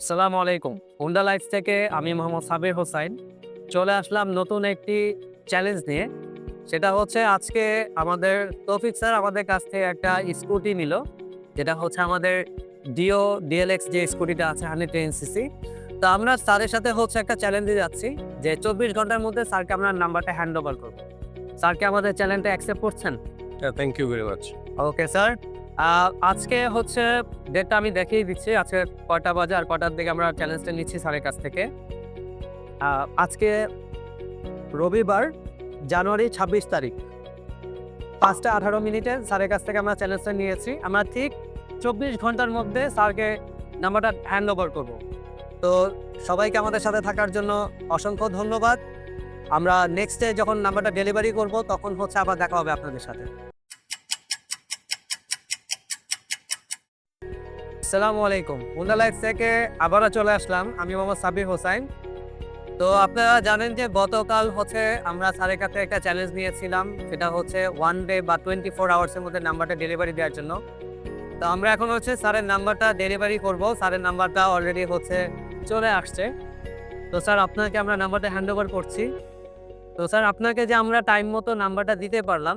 আসসালামু আলাইকুম। Honda life থেকে আমি মোহাম্মদ সাবির হোসাইন চলে আসলাম নতুন একটি চ্যালেঞ্জ নিয়ে। সেটা হচ্ছে আজকে আমাদের তৌফিক স্যার আমাদের কাছ থেকে একটা স্কুটি নিল। যেটা হচ্ছে আমাদের ডিও ডিএলএক্স যে স্কুটিটা আছে 110 সিসি। তো আমরা স্যারের সাথে হচ্ছে একটা চ্যালেঞ্জে যাচ্ছি যে ২৪ ঘন্টার মধ্যে স্যারকে আমরা নাম্বারটা হ্যান্ড ওভার করব। স্যার কি আমাদের চ্যালেঞ্জটা অ্যাকসেপ্ট করছেন? Thank you very much. Okay sir. আজকে হচ্ছে ডেটটা আমি দেখিয়ে দিচ্ছি। আজকে কয়টা বাজে আর কয়টার দিকে আমরা চ্যালেঞ্জটা নিচ্ছি স্যারের কাছ থেকে। আজকে রবিবার জানুয়ারি ২৬ তারিখ ৫টা ১৮ মিনিটে স্যারের কাছ থেকে আমরা চ্যালেঞ্জটা নিয়েছি। আমরা ঠিক ২৪ ঘন্টার মধ্যে স্যারকে নাম্বারটা হ্যান্ড ওভার করব। তো সবাইকে আমাদের সাথে থাকার জন্য অসংখ্য ধন্যবাদ। আমরা নেক্সট ডে যখন নাম্বারটা ডেলিভারি করব তখন হচ্ছে আবার দেখা হবে আপনাদের সাথে। আসসালামু আলাইকুম। হুন্ডা লাইফ থেকে আবারও চলে আসলাম। আমি মোহাম্মদ সাবির হোসাইন। তো আপনারা জানেন যে গতকাল হচ্ছে আমরা স্যারের কাছে একটা চ্যালেঞ্জ নিয়েছিলাম। সেটা হচ্ছে 1 ডে বা 24 আওয়ার্স এর মধ্যে নাম্বারটা ডেলিভারি দেওয়ার জন্য। তো আমরা এখন হচ্ছে স্যারের নাম্বারটা ডেলিভারি করব। স্যারের নাম্বারটা অলরেডি হচ্ছে চলে আসছে। তো স্যার আপনাকে আমরা নাম্বারটা হ্যান্ড ওভার করছি। তো স্যার আপনাকে যে আমরা টাইম মতো নাম্বারটা দিতে পারলাম,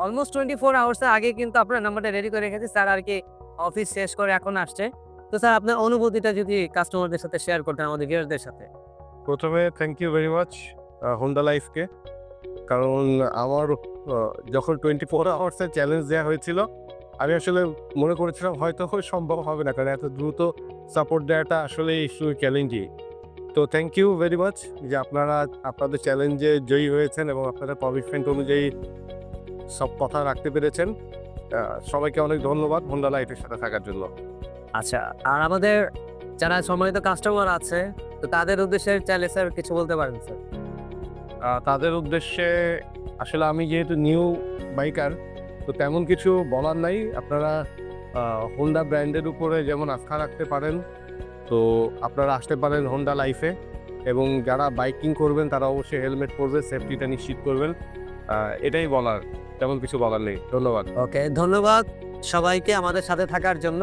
অলমোস্ট 24 আওয়ার্স এর আগে কিন্তু আপনার নাম্বারটা রেডি করে রেখেছি। স্যার আর কি অফিস শেষ করে এখন আসছে। তো স্যার আপনার অনুভূতিটা যদি কাস্টমারদের সাথে শেয়ার করতেন আমাদের ভিউয়ারদের সাথে। প্রথমে thank you very much Honda লাইফকে। কারণ আমার যখন 24 আওয়ার্সের চ্যালেঞ্জ দেওয়া হয়েছিল, আমি আসলে মনে করেছিলাম হয়তো সম্ভব হবে না। কারণ এত দ্রুত সাপোর্ট দেওয়াটা আসলে একটু চ্যালেঞ্জিং। তো থ্যাংক ইউ ভেরি মাচ যে আপনারা আপনাদের চ্যালেঞ্জে জয়ী হয়েছেন এবং আপনাদের কমিটমেন্ট অনুযায়ী সব কথা রাখতে পেরেছেন। সবাইকে অনেক ধন্যবাদ হোন্ডা লাইফের সাথে থাকার জন্য। আচ্ছা, আর আমাদের যারা সম্মানিত কাস্টমার আছে তো তাদের উদ্দেশ্যে চাইলে স্যার কিছু বলতে পারেন স্যার। তাদের উদ্দেশ্যে আসলে আমি যেহেতু নিউ বাইকার, তো তেমন কিছু বলার নাই। আপনারা হোন্ডা ব্র্যান্ডের উপরে যেমন আস্থা রাখতে পারেন, তো আপনারা আসতে পারেন হোন্ডা লাইফে। এবং যারা বাইকিং করবেন তারা অবশ্যই হেলমেট পরবে, সেফটিটা নিশ্চিত করবেন। এটাই বলার, তেমন কিছু বলার নেই। ধন্যবাদ। ওকে, ধন্যবাদ সবাইকে আমাদের সাথে থাকার জন্য।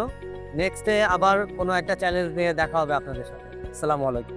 নেক্সট ডে আবার কোনো একটা চ্যালেঞ্জ নিয়ে দেখা হবে আপনাদের সাথে। আসসালামু আলাইকুম।